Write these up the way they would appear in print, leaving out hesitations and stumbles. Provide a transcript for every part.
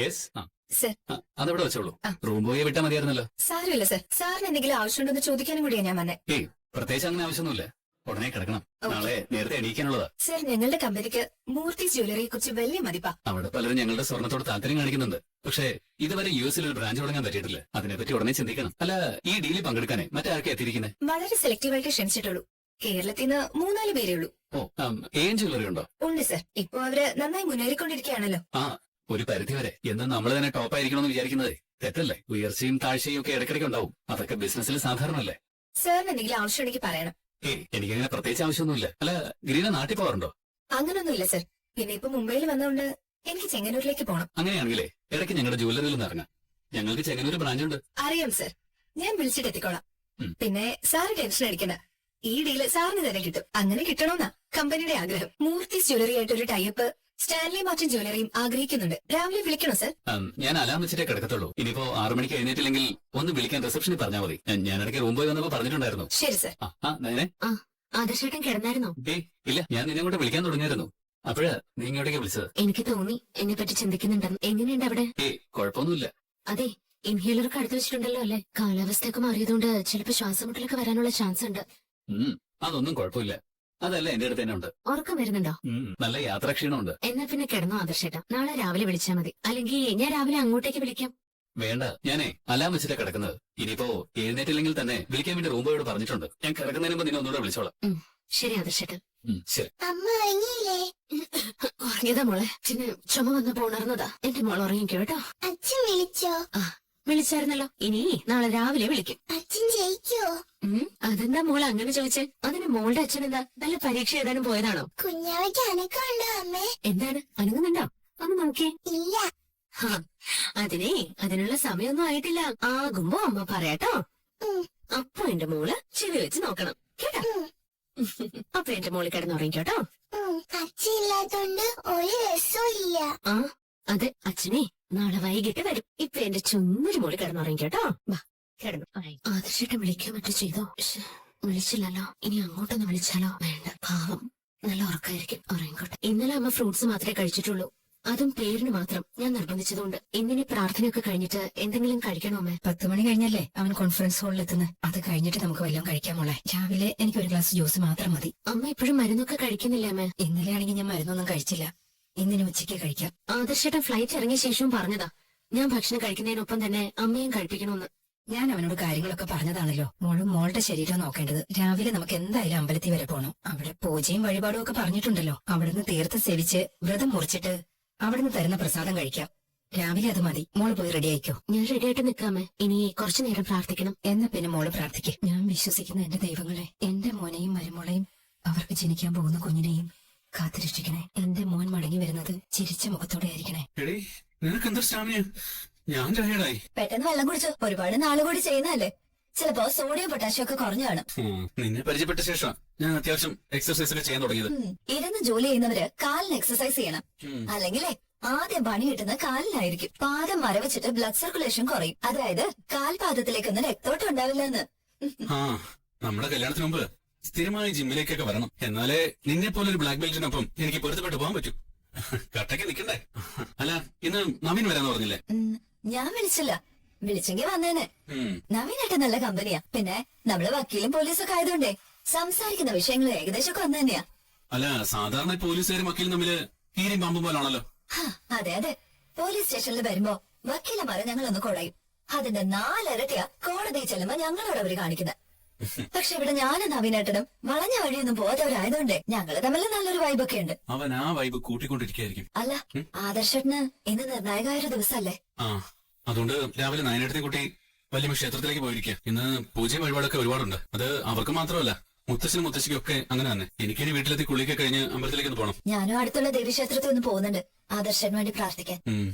Yes. Sir അതവിടെ വെച്ചോളൂ. ആ. റൂം ബോയെ വിട്ടാ മതിയായിരുന്നല്ലോ. സാരമില്ല സർ. സാറിന് എന്തെങ്കിലും ആവശ്യമുണ്ടെന്ന് ചോദിക്കാനും കൂടിയാ ഞാൻ വന്നെ. ഏയ് പ്രത്യേകിച്ച് അങ്ങനെ ആവശ്യമൊന്നുമില്ല. ഉടനെ കിടക്കണം. ഓക്കേ. നാളെ നേരത്തെ എണീക്കാനുള്ളതാ. സർ ഞങ്ങളുടെ കമ്പനിക്ക് മൂർത്തി ജ്വല്ലറിയെ കുറിച്ച് വലിയ മതിപ്പാ. അവിടെ പലരും ഞങ്ങളുടെ സ്വർണ്ണത്തോട് താല്പര്യം കാണിക്കുന്നുണ്ട്. പക്ഷേ ഇതുവരെ യുഎസിൽ ഒരു ബ്രാഞ്ച് തുടങ്ങാൻ പറ്റിയിട്ടില്ല. അതിനെപ്പറ്റി ഉടനെ ചിന്തിക്കണം. അല്ല, ഈ ഡീലിൽ പങ്കെടുക്കാനേ മറ്റാർക്കെ എത്തിയിരിക്കുന്നത്? വളരെ സെലക്റ്റീവായിട്ട് ക്ഷണിച്ചിട്ടുള്ളൂ. കേരളത്തിൽ നിന്ന് 3-4 പേരേ ഉള്ളൂ. ഓ, ഏൻ ജ്വല്ലറി ഉണ്ടോ? ഉണ്ട് സർ. ഇപ്പൊ അവര് നന്നായി മുന്നേറിക്കൊണ്ടിരിക്കുകയാണല്ലോ. ആ, ഒരു പരിധി വരെ. എന്ന് നമ്മൾ തന്നെ ടോപ്പ് ആയിരിക്കണമെന്ന് വിചാരിക്കുന്നത് തെറ്റല്ലേ? ഉയർച്ചയും താഴ്ചയും ഒക്കെ ഇടയ്ക്കിടയ്ക്ക് ഉണ്ടാവും. അതൊക്കെ ബിസിനസ്സിൽ സാധാരണല്ലേ? സാറിന് എന്തെങ്കിലും ആവശ്യമുണ്ടെങ്കിൽ പറയണം. ഏയ് എനിക്കങ്ങനെ പ്രത്യേകിച്ച് ആവശ്യമൊന്നുമില്ല. അല്ല, ഗ്രീന നാട്ടിൽ പോകാറുണ്ടോ? അങ്ങനൊന്നുമില്ല സർ. പിന്നെ ഇപ്പൊ മുംബൈയിൽ വന്നതുകൊണ്ട് എനിക്ക് ചെങ്ങന്നൂരിലേക്ക് പോകണം. അങ്ങനെയാണെങ്കിലേ ഇടയ്ക്ക് ഞങ്ങളുടെ ജ്വല്ലറിയിൽ നിന്ന് ഇറങ്ങാം. ഞങ്ങൾക്ക് ചെങ്ങന്നൂർ ബ്രാഞ്ച് ഉണ്ട്. അറിയാം സർ. ഞാൻ വിളിച്ചിട്ട് എത്തിക്കോളാം. ഉം. പിന്നെ സാറ് ടെൻഷൻ അടിക്കണ്ട. ഈ ഡീല് സാറിന് തന്നെ കിട്ടും. അങ്ങനെ കിട്ടണമെന്നാ കമ്പനിയുടെ ആഗ്രഹം. മൂർത്തി ജ്വല്ലറി ആയിട്ട് ഒരു ടൈപ്പ് സ്റ്റാൻലി മാർട്ടിൻ ജ്വല്ലറിയും ആഗ്രഹിക്കുന്നുണ്ട്. രാവിലെ വിളിക്കണോ സർ? ഞാൻ അലാം വെച്ചിട്ടേ കിടക്കത്തുള്ളൂ. ഇനിയിപ്പോ 6 മണിക്ക് എഴുന്നേറ്റില്ലെങ്കിൽ ഒന്ന് വിളിക്കാൻ റിസപ്ഷനിൽ പറഞ്ഞാൽ മതി. ഞാൻ ഇടയ്ക്ക് റൂം പോയി വന്നപ്പോ പറഞ്ഞിട്ടുണ്ടായിരുന്നു. ശരി സർ. നേരെ. ആദർശേട്ടൻ കിടന്നായിരുന്നോ? ഏയ് ഇല്ല, ഞാൻ നിന്നെ കൊണ്ട് വിളിക്കാൻ തുടങ്ങിയായിരുന്നു. അപ്പോഴാ നീ ഇങ്ങോട്ടേക്ക് വിളിച്ചത്. എനിക്ക് തോന്നി എന്നെ പറ്റി ചിന്തിക്കുന്നുണ്ടെന്ന്. എങ്ങനെയുണ്ട് അവിടെ? ഏയ് കുഴപ്പമൊന്നുമില്ല. അതെ, ഇൻഹേലറൊക്കെ അടുത്ത് വെച്ചിട്ടുണ്ടല്ലോ അല്ലേ? കാലാവസ്ഥയൊക്കെ മാറിയതുകൊണ്ട് ചിലപ്പോ ശ്വാസമുട്ടലൊക്കെ വരാനുള്ള ചാൻസ് ഉണ്ട്. അതൊന്നും കുഴപ്പമില്ല. അതല്ല എന്റെ അടുത്ത് തന്നെ ഉണ്ട്. ഉറക്കം വരുന്നുണ്ടോ? നല്ല യാത്രാക്ഷീണമുണ്ട്. എന്നാ പിന്നെ കിടന്നോ ആദർശേട്ടാ. നാളെ രാവിലെ വിളിച്ചാൽ മതി. അല്ലെങ്കിൽ ഞാൻ രാവിലെ അങ്ങോട്ടേക്ക് വിളിക്കാം. വേണ്ട, ഞാനേ അലാം വെച്ചിട്ടാ കിടക്കുന്നത്. ഇനിയിപ്പോ എഴുന്നേറ്റില്ലെങ്കിൽ തന്നെ വിളിക്കാൻ വേണ്ടി റൂം ബോയോട് പറഞ്ഞിട്ടുണ്ട്. ഞാൻ കിടക്കുന്നതിന് മുമ്പ് നിന്നെ ഒന്നുകൂടെ വിളിച്ചോളാം. ശരി ആദർശേട്ടൻ. ശരി. അമ്മ ഉറങ്ങിയില്ലേ? ഉറങ്ങിയതാ മോളെ. പിന്നെ ചുമ വന്നപ്പോ ഉണർന്നതാ. എന്റെ മോൾ ഉറങ്ങിക്കോ കേട്ടോ. അച്ഛൻ വിളിച്ചോ? വിളിച്ചായിരുന്നല്ലോ. ഇനി നാളെ രാവിലെ വിളിക്കും. അച്ഛൻ ജയിക്കോ? അതെന്താ മോളെ അങ്ങനെ ചോദിച്ചേ? അതിന് മോളുടെ അച്ഛൻ എന്താ നല്ല പരീക്ഷ എഴുതാനും പോയതാണോ? കുഞ്ഞാവയ്ക്ക് അനക്കമുണ്ടോ അമ്മേ? എന്താണ് അനങ്ങുന്നുണ്ടോ? ഒന്ന് നോക്കിയേ. ഇല്ല. അതിനുള്ള സമയമൊന്നും ആയിട്ടില്ല. ആകുമ്പോ അമ്മ പറയാട്ടോ. അപ്പൊ എന്റെ മോള് ചെവി വെച്ച് നോക്കണം കേട്ടോ. അപ്പൊ എന്റെ മോള് കിടന്നുറങ്ങിക്കോട്ടോ. അച്ഛൻ ഇല്ലാത്തോണ്ട് ഒരു രസവും ഇല്ല. അതെ, അച്ഛനെ നാളെ വൈകിട്ട് വരും. ഇപ്പൊ എന്റെ ചുമ്മിരി മോള് കിടന്നുറങ്ങിക്കോട്ടോ. വാ കിടന്നു. ആദർശേട്ടൻ വിളിക്കാൻ മറ്റു ചെയ്തോ? വിളിച്ചില്ലല്ലോ. ഇനി അങ്ങോട്ടൊന്ന് വിളിച്ചാലോ? വേണ്ട, പാവം നല്ല ഉറക്കായിരിക്കും. ഉറങ്ങിക്കോട്ടെ. ഇന്നലെ അമ്മ ഫ്രൂട്ട്സ് മാത്രമേ കഴിച്ചിട്ടുള്ളൂ. അതും പേരിന് മാത്രം. ഞാൻ നിർബന്ധിച്ചതുകൊണ്ട്. ഇന്നിനി പ്രാർത്ഥനയൊക്കെ കഴിഞ്ഞിട്ട് എന്തെങ്കിലും കഴിക്കണോ അമ്മേ? 10 മണി കഴിഞ്ഞല്ലേ അവൻ കോൺഫറൻസ് ഹാളിൽ എത്തുന്നത്. അത് കഴിഞ്ഞിട്ട് നമുക്ക് വല്ലതും കഴിക്കാൻ മോളെ. രാവിലെ എനിക്ക് ഒരു ഗ്ലാസ് ജ്യൂസ് മാത്രം മതി. അമ്മ ഇപ്പോഴും മരുന്നൊക്കെ കഴിക്കുന്നില്ലേ അമ്മേ? ഇന്നലെയാണെങ്കിൽ ഞാൻ മരുന്നൊന്നും കഴിച്ചില്ല. ഇന്നിന് ഉച്ചയ്ക്ക് കഴിക്കാം. ആദർശേട്ടൻ ഫ്ലൈറ്റ് ഇറങ്ങിയ ശേഷവും പറഞ്ഞതാ ഞാൻ ഭക്ഷണം കഴിക്കുന്നതിനൊപ്പം തന്നെ അമ്മയും കഴിപ്പിക്കണമെന്ന്. ഞാൻ അവനോട് കാര്യങ്ങളൊക്കെ പറഞ്ഞതാണല്ലോ. മോളും മോളുടെ ശരീരം നോക്കേണ്ടത്. രാവിലെ നമുക്ക് എന്തായാലും അമ്പലത്തിൽ വരെ പോകണം. അവിടെ പൂജയും വഴിപാടും ഒക്കെ പറഞ്ഞിട്ടുണ്ടല്ലോ. അവിടുന്ന് തീർത്ഥം സേവിച്ച് വ്രതം മുറിച്ചിട്ട് അവിടുന്ന് തരുന്ന പ്രസാദം കഴിക്കാം. രാവിലെ അത് മതി. മോള് പോയി റെഡി ആയിക്കോ. ഞാൻ റെഡിയായിട്ട് നിൽക്കാമേ. ഇനി കുറച്ചു നേരം പ്രാർത്ഥിക്കണം. എന്നാ പിന്നെ മോള് പ്രാർത്ഥിക്കും. ഞാൻ വിശ്വസിക്കുന്ന എന്റെ ദൈവങ്ങളെ, എന്റെ മോനെയും മരുമോളെയും അവർക്ക് ജനിക്കാൻ പോകുന്ന കുഞ്ഞിനെയും കാത്തുരക്ഷിക്കണേ. എന്റെ മോൻ മടങ്ങി വരുന്നത് ചിരിച്ച മുഖത്തോടെ ആയിരിക്കണേ. നിനക്കെന്താ സ്റ്റാമിന? ഞാൻ ടയേർഡായി. പെട്ടെന്ന് വെള്ളം കുടിച്ചോ. ഒരുപാട് നാള് കൂടി ചെയ്യുന്നതല്ലേ. ചിലപ്പോ സോഡിയം പൊട്ടാഷ്യം ഒക്കെ കുറഞ്ഞു കാണും. നിന്നെ പരിചയപ്പെട്ട ശേഷം ഞാൻ അത്യാവശ്യം എക്സർസൈസ് ഒക്കെ ചെയ്യാൻ തുടങ്ങിയത്. ഇരുന്ന് ജോലി ചെയ്യുന്നവര് കാലിന് എക്സർസൈസ് ചെയ്യണം. അല്ലെങ്കിലേ ആദ്യം പണി കിട്ടുന്ന കാലിലായിരിക്കും. പാദം മരവച്ചിട്ട് ബ്ലഡ് സർക്കുലേഷൻ കുറയും. അതായത് കാൽപാദത്തിലേക്കൊന്നും രക്തോട്ടം ഉണ്ടാവില്ല എന്ന്. നമ്മുടെ കല്യാണത്തിന് മുമ്പ് സ്ഥിരമായി ജിമ്മിലേക്കൊക്കെ വരണം. എന്നാലേ നിന്നെ പോലെ ഒരു ബ്ലാക്ക് ബെൽറ്റിനൊപ്പം എനിക്ക് പൊരുത്തപ്പെട്ട് പോകാൻ പറ്റൂ. കട്ടയ്ക്ക് നിൽക്കണ്ടേ? അല്ല, ഇന്ന് നവീൻ വരാന്ന് പറഞ്ഞില്ലേ? ഞാൻ വിളിച്ചില്ല. വിളിച്ചെങ്കിൽ വന്നേനെ. നവീനായിട്ട് നല്ല കമ്പനിയാ. പിന്നെ നമ്മള് വക്കീലും പോലീസൊക്കെ ആയതുകൊണ്ടേ സംസാരിക്കുന്ന വിഷയങ്ങൾ ഏകദേശം ഒക്കെ ഒന്ന് തന്നെയാ. അല്ല, സാധാരണ പോലീസുകാരും വക്കീലും തമ്മില് കീരിയും പാമ്പും പോലാണല്ലോ. അതെ അതെ. പോലീസ് സ്റ്റേഷനിൽ വരുമ്പോ വക്കീലന്മാരെ ഞങ്ങളൊന്ന് കുഴയും. അതിന്റെ 4 ഇരട്ടിയാ കോടതിയിൽ ചെല്ലുമ്പോ ഞങ്ങളോട് അവര് കാണിക്കുന്നത്. പക്ഷെ ഇവിടെ ഞാനും നവീനേട്ടനും വളഞ്ഞ വഴിയൊന്നും പോകാത്തവരായതുകൊണ്ടേ ഞങ്ങള് തമ്മിൽ നല്ലൊരു വൈബൊക്കെ ഉണ്ട്. അവൻ ആ വൈബ് കൂട്ടിക്കൊണ്ടിരിക്കുകയായിരിക്കും. അല്ല, ആദർശേട്ടന് ഇന്ന് നിർണായകമായ ഒരു ദിവസമല്ലേ? അതുകൊണ്ട് രാവിലെ നയനേട്ടനെ കൂട്ടി വലിയ ക്ഷേത്രത്തിലേക്ക് പോയിരിക്കുക. ഇന്ന് പൂജയും വഴിപാടൊക്കെ ഒരുപാടുണ്ട്. അത് അവർക്ക് മാത്രമല്ല, മുത്തശ്ശനും മുത്തശ്ശിക്കും ഒക്കെ അങ്ങനെ തന്നെ. എനിക്കിനി വീട്ടിലെത്തി കുളിയൊക്കെ കഴിഞ്ഞ് അമ്പലത്തിലേക്ക് ഒന്ന് പോകണം. ഞാനും അടുത്തുള്ള ദേവീക്ഷേത്രത്തിൽ ഒന്ന് പോകുന്നുണ്ട് ആദർശന് വേണ്ടി പ്രാർത്ഥിക്കാൻ.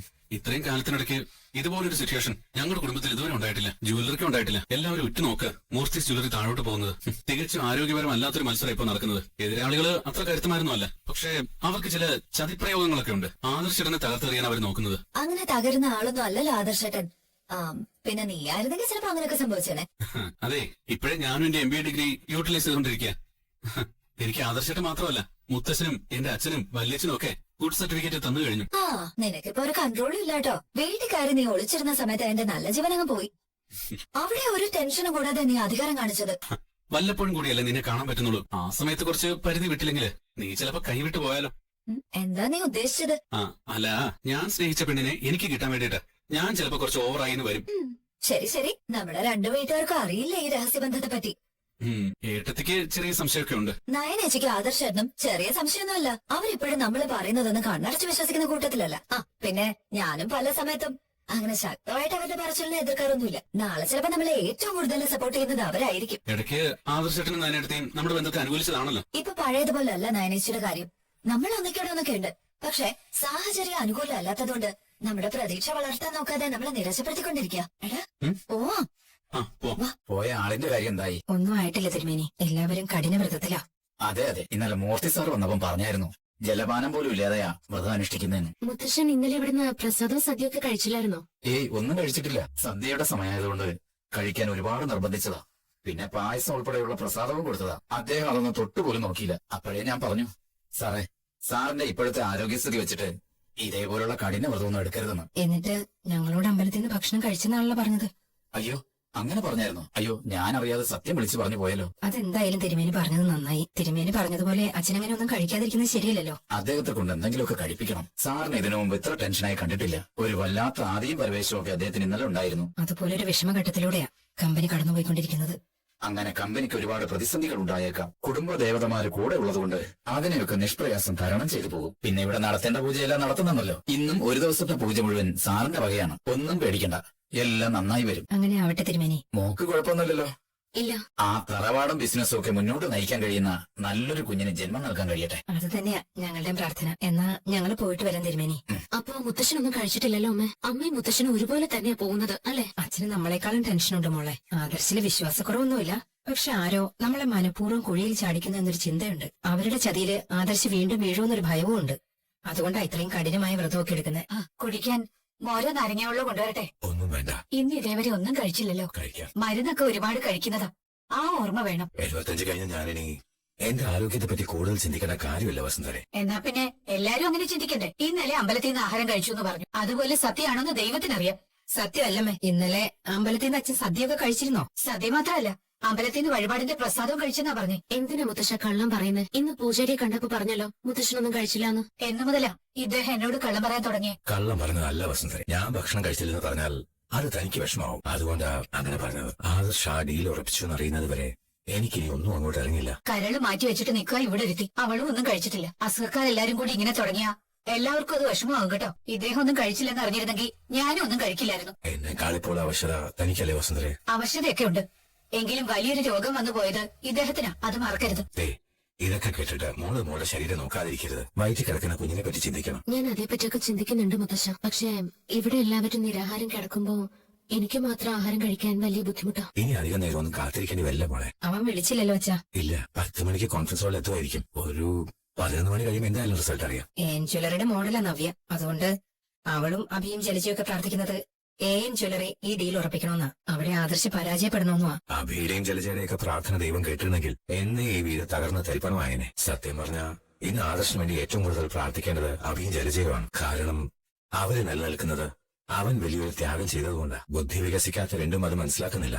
ഇത്രയും കാലത്തിനിടയ്ക്ക് ഇതുപോലൊരു സിറ്റുവേഷൻ ഞങ്ങളുടെ കുടുംബത്തിൽ ഇതുവരെ ഉണ്ടായിട്ടില്ല. ജ്വല്ലറിക്കും ഉണ്ടായിട്ടില്ല. എല്ലാവരും ഉറ്റുനോക്ക്. മൂർത്തി ജ്വല്ലറി താഴോട്ട് പോകുന്നത് തികച്ചും ആരോഗ്യപരമല്ലാത്തൊരു മത്സരം ഇപ്പൊ നടക്കുന്നത്. എതിരാളികള് അത്ര കരുത്തമായിരുന്നല്ല. പക്ഷേ അവർക്ക് ചില ചതിപ്രയോഗങ്ങളൊക്കെ ഉണ്ട്. ആദർശനെ തകർത്തെറിയാൻ അവർ നോക്കുന്നത്. അങ്ങനെ തകരുന്ന ആളൊന്നും അല്ലല്ലോ ആദർശേട്ടൻ. പിന്നെ നീ ആയിരുന്നെങ്കിൽ ചിലപ്പോ അങ്ങനെയൊക്കെ സംഭവിച്ചേനെ. അതെ, ഇപ്പോഴേ ഞാനും എന്റെ MBA ഡിഗ്രി യൂട്ടിലൈസ് ചെയ്തുകൊണ്ടിരിക്കുക. എനിക്ക് ആദർശേട്ടൻ മാത്രമല്ല, മുത്തശ്ശനും എന്റെ അച്ഛനും വല്യച്ഛനും ഒക്കെ ഗുഡ് സർട്ടിഫിക്കറ്റ് തന്നു കഴിഞ്ഞു. ആ നിനക്കിപ്പോ ഒരു കൺട്രോളും ഇല്ലാട്ടോ. വീട്ടിൽ കയറി നീ ഒളിച്ചിരുന്ന സമയത്ത് എന്റെ നല്ല ജീവനങ്ങ് പോയി. അവിടെ ഒരു ടെൻഷനും കൂടാതെ നീ അധികാരം കാണിച്ചത്. വല്ലപ്പോഴും കൂടിയല്ലേ നിന്നെ കാണാൻ പറ്റുന്നുള്ളൂ. ആ സമയത്ത് കുറച്ച് പരിധി വിട്ടില്ലെങ്കിൽ നീ ചിലപ്പോ കൈവിട്ട് പോയാലോ. എന്താ നീ ഉദ്ദേശിച്ചത്? ആ അല്ല, ഞാൻ സ്നേഹിച്ച പെണ്ണിനെ എനിക്ക് കിട്ടാൻ വേണ്ടിട്ട് ഞാൻ ചിലപ്പോ കുറച്ച് ഓവറായിന്ന് വരും. ശരി ശരി, നമ്മുടെ രണ്ടു വീട്ടുകാർക്കും അറിയില്ല ഈ രഹസ്യബന്ധത്തെ പറ്റി. ഏട്ടത്തിക്ക് ചെറിയ സംശയമൊക്കെ ഉണ്ട്. നയനേച്ചിക്ക് ആദർശനും ചെറിയ സംശയമൊന്നുമല്ല. അവരിപ്പോഴും നമ്മൾ പറയുന്നതൊന്ന് കണ്ണടച്ച് വിശ്വസിക്കുന്ന കൂട്ടത്തിലല്ല. ആ പിന്നെ ഞാനും പല സമയത്തും അങ്ങനെ ശക്തമായിട്ട് അവരുടെ പറച്ചിലിനെ എതിർക്കാറൊന്നുമില്ല. നാളെ ചിലപ്പോ നമ്മളെ ഏറ്റവും കൂടുതൽ സപ്പോർട്ട് ചെയ്യുന്നത് അവരായിരിക്കും. ഇടയ്ക്ക് ആദർശേട്ടനും നയനേട്ടത്തെയും നമ്മുടെ ബന്ധത്തെ അനുകൂലിച്ചതാണല്ലോ. ഇപ്പൊ പഴയതുപോലെ അല്ല നയനേച്ചിയുടെ കാര്യം. നമ്മൾ ഒന്നിക്കണമെന്നൊക്കെ ഉണ്ട്. പക്ഷെ സാഹചര്യം അനുകൂലം അല്ലാത്തതുകൊണ്ട് നമ്മുടെ പ്രതീക്ഷ വളർത്താൻ നോക്കാതെ നമ്മളെ നിരാശപ്പെടുത്തിക്കൊണ്ടിരിക്കുക. എടാ ഓ ആ പോ. പോയ ആളിന്റെ കാര്യം എന്തായി? ഒന്നും ആയിട്ടില്ല തിരുമേനി. എല്ലാവരും കഠിന വ്രതത്തിലാ. അതെ അതെ, ഇന്നലെ മൂർത്തി സാർ വന്നപ്പം പറഞ്ഞായിരുന്നു ജലപാനം പോലും ഇല്ലാതെയാ വ്രതം അനുഷ്ഠിക്കുന്നതെന്ന്. മുത്തശ്ശൻ ഇന്നലെ ഇവിടുന്ന് പ്രസാദവും സദ്യയൊക്കെ കഴിച്ചില്ലായിരുന്നോ? ഏയ് ഒന്നും കഴിച്ചിട്ടില്ല. സന്ധ്യയുടെ സമയമായതുകൊണ്ട് കഴിക്കാൻ ഒരുപാട് നിർബന്ധിച്ചതാ. പിന്നെ പായസം ഉൾപ്പെടെയുള്ള പ്രസാദവും കൊടുത്തതാ. അദ്ദേഹം അതൊന്നും തൊട്ടുപോലും നോക്കിയില്ല. അപ്പോഴേ ഞാൻ പറഞ്ഞു, സാറേ സാറിന്റെ ഇപ്പോഴത്തെ ആരോഗ്യസ്ഥിതി വെച്ചിട്ട് ഇതേപോലുള്ള കഠിന വ്രതമൊന്നും എടുക്കരുതെന്ന്. എന്നിട്ട് ഞങ്ങളോട് അമ്പലത്തിൽ നിന്ന് ഭക്ഷണം കഴിച്ചെന്നാണല്ലോ പറഞ്ഞത്. അയ്യോ അങ്ങനെ പറഞ്ഞായിരുന്നു? അയ്യോ ഞാൻ അറിയാതെ സത്യം വിളിച്ചു പറഞ്ഞു പോയല്ലോ. അതെന്തായാലും തിരുമേനി പറഞ്ഞത് നന്നായി. തിരുമേനി പറഞ്ഞതുപോലെ അച്ഛനങ്ങനെ ഒന്നും കഴിക്കാതിരിക്കുന്നത് ശരിയല്ലല്ലോ. അദ്ദേഹത്തെ കൊണ്ട് എന്തെങ്കിലുമൊക്കെ കഴിപ്പിക്കണം. സാറിന് ഇതിനു മുമ്പ് ഇത്ര ടെൻഷനായി കണ്ടിട്ടില്ല. ഒരു വല്ലാത്ത ആദിയും പരവേശവും ഒക്കെ അദ്ദേഹത്തിന് ഇന്നലെ ഉണ്ടായിരുന്നു. അതുപോലെ ഒരു വിഷമഘട്ടത്തിലൂടെയാ കമ്പനി കടന്നുപോയിക്കൊണ്ടിരിക്കുന്നത്. അങ്ങനെ കമ്പനിക്ക് ഒരുപാട് പ്രതിസന്ധികൾ ഉണ്ടായേക്കാം. കുടുംബ ദേവതമാര് കൂടെ ഉള്ളതുകൊണ്ട് അതിനെയൊക്കെ നിഷ്പ്രയാസം തരണം ചെയ്തു പോകും. പിന്നെ ഇവിടെ നടത്തേണ്ട പൂജയെല്ലാം നടത്തുന്നല്ലോ. ഇന്നും ഒരു ദിവസത്തെ പൂജ മുഴുവൻ സാറിന്റെ വകയാണ്. ഒന്നും പേടിക്കണ്ട, എല്ലാം നന്നായി വരും. അങ്ങനെ ആവട്ടെ തിരുമേനി. മോക്ക് കുഴപ്പമൊന്നുമില്ലല്ലോ? ഇല്ല. ആ തറവാടും ബിസിനസ്സും ഒക്കെ മുന്നോട്ട് നയിക്കാൻ കഴിയുന്ന നല്ലൊരു കുഞ്ഞിന് ജന്മം നൽകാൻ കഴിയട്ടെ. അത് തന്നെയാ ഞങ്ങളുടെയും പ്രാർത്ഥന. എന്നാ ഞങ്ങൾ പോയിട്ട് വരാൻ തിരുമേനി. അപ്പൊ മുത്തശ്ശനൊന്നും കഴിച്ചിട്ടില്ലല്ലോ അമ്മ? അമ്മയും മുത്തശ്ശനും ഒരുപോലെ തന്നെയാ പോകുന്നത് അല്ലെ? അച്ഛന് നമ്മളെക്കാളും ടെൻഷനുണ്ട് മോളെ. ആദർശില് വിശ്വാസക്കുറവൊന്നുമില്ല. പക്ഷെ ആരോ നമ്മളെ മനഃപൂർവ്വം കുഴിയിൽ ചാടിക്കുന്ന എന്നൊരു ചിന്തയുണ്ട്. അവരുടെ ചതിയില് ആദർശ് വീണ്ടും വീഴുമെന്നൊരു ഭയവും ഉണ്ട്. അതുകൊണ്ടാ ഇത്രയും കഠിനമായ വ്രതമൊക്കെ എടുക്കുന്നത്. കുടിക്കാൻ മോരോ നാരങ്ങയുള്ളോ കൊണ്ടുവരട്ടെ? ഒന്നും വേണ്ട, ഇന്ന് ഇതേവരെ ഒന്നും കഴിച്ചില്ലല്ലോ. കഴിക്കാം. മരുന്നൊക്കെ ഒരുപാട് കഴിക്കുന്നതാ. ആ ഓർമ്മ വേണം. 75 കഴിഞ്ഞ ഞാനിനി എന്റെ ആരോഗ്യത്തെ പറ്റി കൂടുതൽ ചിന്തിക്കേണ്ട കാര്യമില്ല വസുന്ധരെ. എന്നാ പിന്നെ എല്ലാരും അങ്ങനെ ചിന്തിക്കണ്ടേ? ഇന്നലെ അമ്പലത്തിൽ നിന്ന് ആഹാരം കഴിച്ചു എന്ന് പറഞ്ഞു. അതുപോലെ സത്യമാണോന്ന് ദൈവത്തിനറിയാം. സത്യമല്ലമ്മേ, ഇന്നലെ അമ്പലത്തിൽ നിന്ന് അച്ഛൻ സദ്യയൊക്കെ കഴിച്ചിരുന്നോ? സദ്യ മാത്രമല്ല, അമ്പലത്തിൽ നിന്ന് വഴിപാടിന്റെ പ്രസാദവും കഴിച്ചെന്നാ പറഞ്ഞേ. എന്തിനാ മുത്തശ്ശ കള്ളം പറയുന്നത്? ഇന്ന് പൂജാരിയെ കണ്ടപ്പോ പറഞ്ഞല്ലോ മുത്തശ്ശനൊന്നും കഴിച്ചില്ലാന്ന്. എന്നു മുതലാ ഇദ്ദേഹം എന്നോട് കള്ളം പറയാൻ തുടങ്ങിയേ? കള്ളം പറഞ്ഞതല്ല വസുന്ധരെ. ഞാൻ ഭക്ഷണം കഴിച്ചില്ലെന്ന് പറഞ്ഞാൽ അത് തനിക്ക് വിഷമാവും. അതുകൊണ്ടാ അങ്ങനെ പറഞ്ഞത്. ആദർശ ആ ഡീൽ ഉറപ്പിച്ചു എന്നറിയുന്നത് വരെ എനിക്കിനി ഒന്നും അങ്ങോട്ട് ഇറങ്ങില്ല. കരള് മാറ്റി വെച്ചിട്ട് നിൽക്കുക ഇവിടെ ഇരുത്തി. അവളും ഒന്നും കഴിച്ചിട്ടില്ല. അസുഖക്കാരെല്ലാരും കൂടി ഇങ്ങനെ തുടങ്ങിയാ എല്ലാവർക്കും അത് വിഷമമാകും കേട്ടോ. ഇദ്ദേഹം ഒന്നും കഴിച്ചില്ലെന്ന് അറിഞ്ഞിരുന്നെങ്കിൽ ഞാനും ഒന്നും കഴിക്കില്ലായിരുന്നു. എന്നെക്കാളിപ്പോൾ അവശത തനിക്കല്ലേ വസുന്ധരെ? അവശതയൊക്കെ ഉണ്ട്. എങ്കിലും വലിയൊരു രോഗം വന്നു പോയത് ഇദ്ദേഹത്തിനാ. അത് മറക്കരുത്. ഇതൊക്കെ കേട്ടിട്ട് മോളുടെ ശരീരം നോക്കാതിരിക്കരുത്. വയറ്റിൽ കിടക്കുന്ന കുഞ്ഞിനെ പറ്റി ചിന്തിക്കണം. ഞാൻ അതേപ്പറ്റിയൊക്കെ ചിന്തിക്കുന്നുണ്ട് മുത്തശ്ശ. പക്ഷേ ഇവിടെ എല്ലാവരും നിരാഹാരം കിടക്കുമ്പോ എനിക്ക് മാത്രം ആഹാരം കഴിക്കാൻ വലിയ ബുദ്ധിമുട്ടാ. ഇനി അധികം നേരം ഒന്നും കാത്തിരിക്കേണ്ടി വരില്ല മോളെ. അവൻ വിളിച്ചില്ലല്ലോ അച്ഛാ? ഇല്ല, 10 മണിക്ക് കോൺഫറൻസ് ഹാളിൽ എത്തുമായിരിക്കും. ഒരു 11 മണി കഴിയുമ്പോൾ എന്തായാലും റിസൾട്ട് അറിയാം. ജ്വല്ലറിയുടെ മോഡലാ നവ്യ. അതുകൊണ്ട് അവളും അഭിയും ജലജിയൊക്കെ പ്രാർത്ഥിക്കുന്നത് ജ്വല്ലറി ഈ ഡീൽ ഉറപ്പിക്കണമെന്നാ. അവിടെ ആദർശ് പരാജയപ്പെടണമെന്നുവാ. അഭിയുടെയും ജലജയുടെയൊക്കെ പ്രാർത്ഥന ദൈവം കേട്ടിരുന്നെങ്കിൽ എന്നേ ഈ വീട് തകർന്ന് തരിപ്പണമായനെ. സത്യം പറഞ്ഞ ഇന്ന് ആദർശിന് വേണ്ടി ഏറ്റവും കൂടുതൽ പ്രാർത്ഥിക്കേണ്ടത് അഭിയും ജലജയുമാണ്. കാരണം അവര് നിലനിൽക്കുന്നത് അവൻ വലിയൊരു ത്യാഗം ചെയ്തതുകൊണ്ടാണ്. ബുദ്ധി വികസിക്കാത്ത രണ്ടും അത് മനസ്സിലാക്കുന്നില്ല.